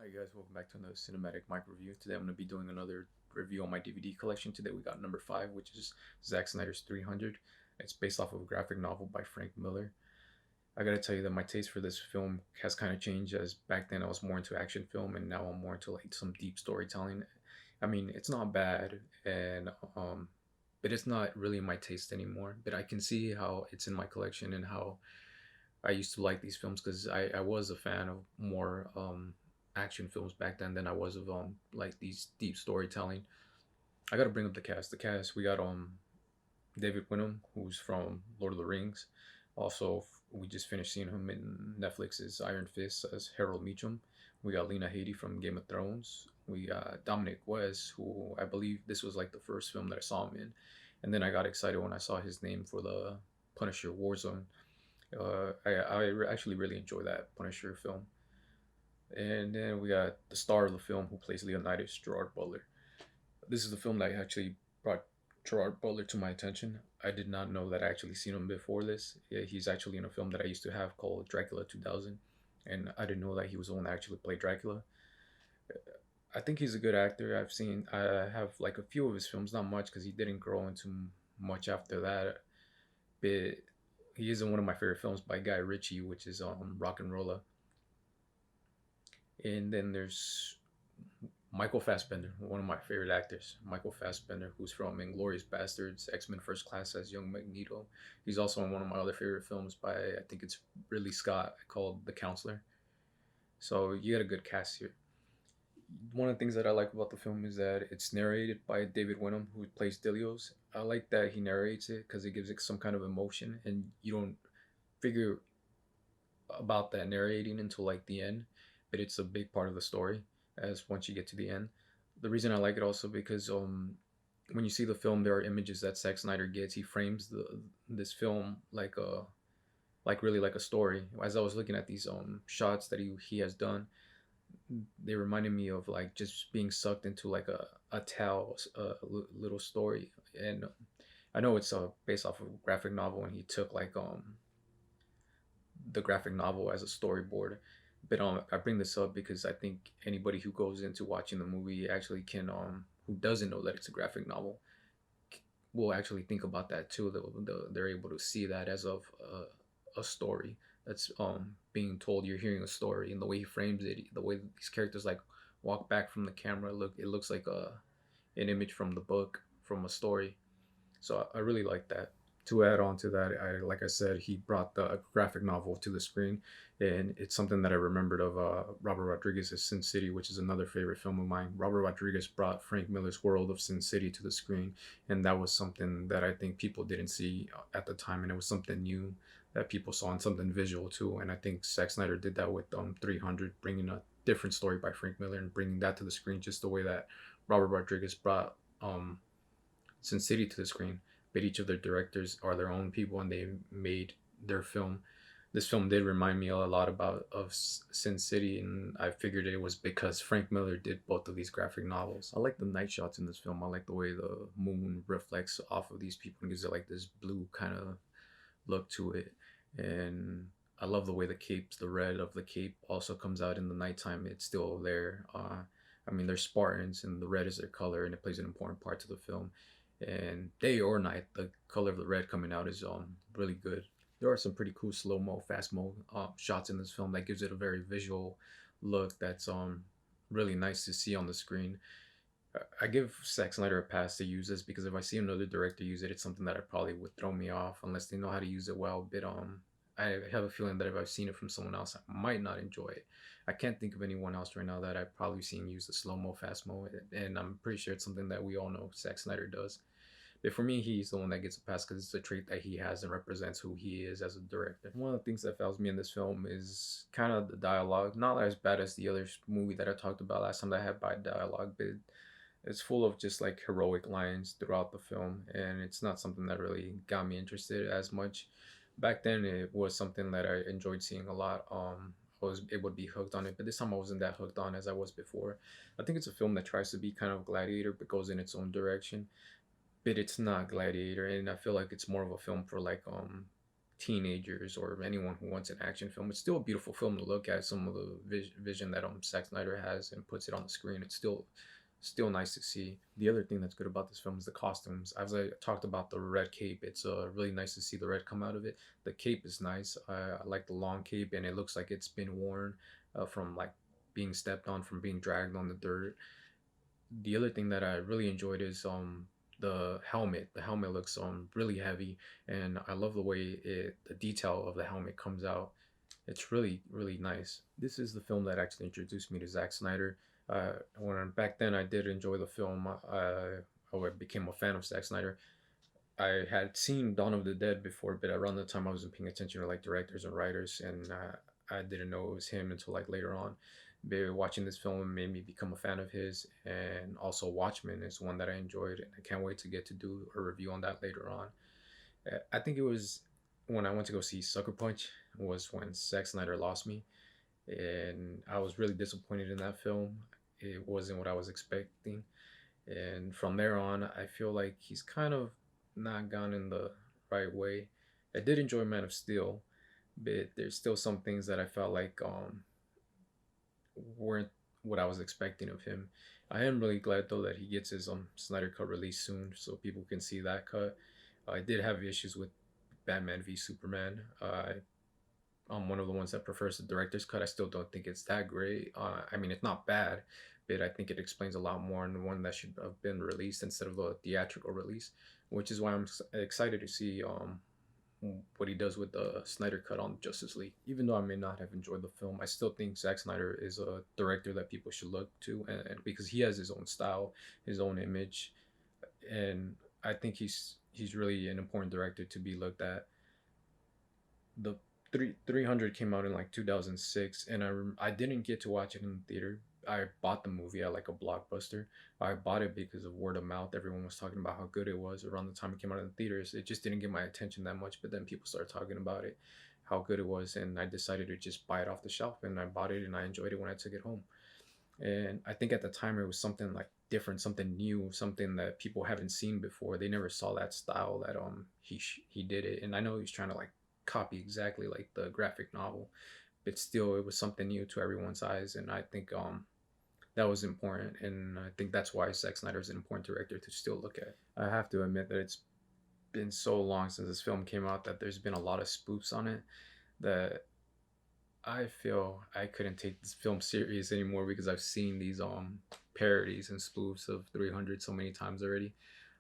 Hi guys, welcome back to another cinematic mic review. Today I'm going to be doing another review on my DVD collection. Today we got number 5, which is Zack Snyder's 300. It's based off of a graphic novel by Frank Miller. I gotta tell you that my taste for this film has kind of changed, as back then I was more into action film and now I'm more into like some deep storytelling. I mean, it's not bad, and but it's not really my taste anymore. But I can see how it's in my collection and how I used to like these films because I was a fan of more action films back then than I was of like these deep storytelling. I gotta bring up the cast. The cast, we got David Winham, who's from Lord of the Rings. Also, we just finished seeing him in Netflix's Iron Fist as Harold Meacham. We got Lena Headey from Game of Thrones. We got Dominic West, who I believe this was like the first film that I saw him in. And then I got excited when I saw his name for the Punisher Warzone. Actually really enjoy that Punisher film. And then we got the star of the film who plays Leonidas, Gerard Butler. This is the film that actually brought Gerard Butler to my attention. I did not know that I actually seen him before this. Yeah, he's actually in a film that I used to have called Dracula 2000, and I didn't know that he was the one that actually played Dracula. I think he's a good actor. I have like a few of his films, not much because he didn't grow into much after that. But he is in one of my favorite films by Guy Ritchie, which is Rock and Rolla. And then there's Michael Fassbender, one of my favorite actors. Michael Fassbender, who's from Inglourious Bastards, X-Men First Class as young Magneto. He's also in one of my other favorite films by, I think it's Ridley Scott, called The Counselor. So you got a good cast here. One of the things that I like about the film is that it's narrated by David Wenham, who plays Dilios. I like that he narrates it because it gives it some kind of emotion, and you don't figure about that narrating until like the end, but it's a big part of the story as once you get to the end. The reason I like it also because when you see the film, there are images that Zack Snyder gets. He frames this film like really like a story. As I was looking at these shots that he has done, they reminded me of like just being sucked into like a tale, little story. And I know it's based off of a graphic novel, and he took like the graphic novel as a storyboard. But I bring this up because I think anybody who goes into watching the movie actually can who doesn't know that it's a graphic novel will actually think about that too. They're able to see that as of a story that's being told. You're hearing a story, and the way he frames it, the way these characters like walk back from the camera, it looks like an image from the book, from a story. So I really like that. To add on to that, like I said, he brought the graphic novel to the screen, and it's something that I remembered of Robert Rodriguez's Sin City, which is another favorite film of mine. Robert Rodriguez brought Frank Miller's world of Sin City to the screen, and that was something that I think people didn't see at the time, and it was something new that people saw and something visual too. And I think Zack Snyder did that with 300, bringing a different story by Frank Miller and bringing that to the screen, just the way that Robert Rodriguez brought Sin City to the screen. But each of their directors are their own people, and they made their film. This film did remind me a lot about of Sin City, and I figured it was because Frank Miller did both of these graphic novels. I like the night shots in this film. I like the way the moon reflects off of these people and gives it like this blue kind of look to it. And I love the way the red of the cape also comes out in the nighttime. It's still there. I mean, they're Spartans, and the red is their color, and it plays an important part to the film. And day or night, the color of the red coming out is really good. There are some pretty cool slow mo, fast mo shots in this film that gives it a very visual look that's really nice to see on the screen. I give Zack Snyder a pass to use this because if I see another director use it, it's something that I probably would throw me off unless they know how to use it well. But I have a feeling that if I've seen it from someone else, I might not enjoy it. I can't think of anyone else right now that I've probably seen use the slow mo, fast mo, and I'm pretty sure it's something that we all know Zack Snyder does. But for me, he's the one that gets a pass because it's a trait that he has and represents who he is as a director. One of the things that fails me in this film is kind of the dialogue. Not as bad as the other movie that I talked about last time that had bad dialogue, but it's full of just like heroic lines throughout the film, and it's not something that really got me interested as much. Back then, it was something that I enjoyed seeing a lot. I was able to be hooked on it, but this time I wasn't that hooked on as I was before. I think it's a film that tries to be kind of Gladiator but goes in its own direction, but it's not Gladiator, and I feel like it's more of a film for like teenagers or anyone who wants an action film. It's still a beautiful film to look at. Some of the vision that Zack Snyder has and puts it on the screen. It's still nice to see. The other thing that's good about this film is the costumes. As I talked about the red cape, it's really nice to see the red come out of it. The cape is nice. I like the long cape, and it looks like it's been worn from like being stepped on, from being dragged on the dirt. The other thing that I really enjoyed is the helmet. The helmet looks really heavy, and I love the way the detail of the helmet comes out. It's really nice. This is the film that actually introduced me to Zack Snyder. When back then I did enjoy the film, I became a fan of Zack Snyder. I had seen Dawn of the Dead before, but around the time I wasn't paying attention to like directors and writers, and I didn't know it was him until like later on. But watching this film made me become a fan of his, and also Watchmen is one that I enjoyed, and I can't wait to get to do a review on that later on. I think it was when I went to go see Sucker Punch was when Zack Snyder lost me, and I was really disappointed in that film. It wasn't what I was expecting, and from there on, I feel like he's kind of not gone in the right way. I did enjoy Man of Steel, but there's still some things that I felt like weren't what I was expecting of him. I am really glad though that he gets his Snyder cut released soon, so people can see that cut. I did have issues with Batman v Superman. I'm one of the ones that prefers the director's cut. I still don't think it's that great. I mean, it's not bad, but I think it explains a lot more in the one that should have been released instead of the theatrical release, which is why I'm excited to see what he does with the Snyder cut on Justice League. Even though I may not have enjoyed the film, I still think Zack Snyder is a director that people should look to, and because he has his own style, his own image, and I think he's really an important director to be looked at. The 300 came out in like 2006, and I didn't get to watch it in the theater. I bought the movie at like a Blockbuster. I bought it because of word of mouth. Everyone was talking about how good it was around the time it came out in the theaters. It just didn't get my attention that much, but then people started talking about it, how good it was, and I decided to just buy it off the shelf, and I bought it and I enjoyed it when I took it home. And I think at the time it was something like different, something new, something that people haven't seen before. They never saw that style that he did it, and I know he was trying to like copy exactly like the graphic novel, but still it was something new to everyone's eyes, and I think that was important, and I think that's why Zack Snyder is an important director to still look at. I have to admit that it's been so long since this film came out that there's been a lot of spoofs on it that I feel I couldn't take this film serious anymore because I've seen these parodies and spoofs of 300 so many times already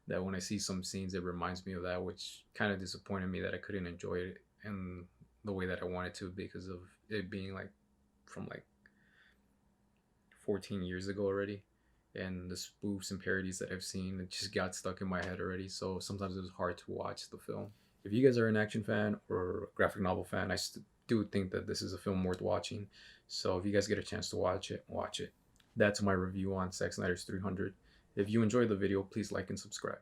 that when I see some scenes it reminds me of that, which kind of disappointed me that I couldn't enjoy it in the way that I wanted to because of it being like from like 14 years ago already, and the spoofs and parodies that I've seen, it just got stuck in my head already, so sometimes it was hard to watch the film. If you guys are an action fan or a graphic novel fan, I do think that this is a film worth watching, so if you guys get a chance to watch it, watch it. That's my review on Zack Snyder's 300. If you enjoyed the video, please like and subscribe.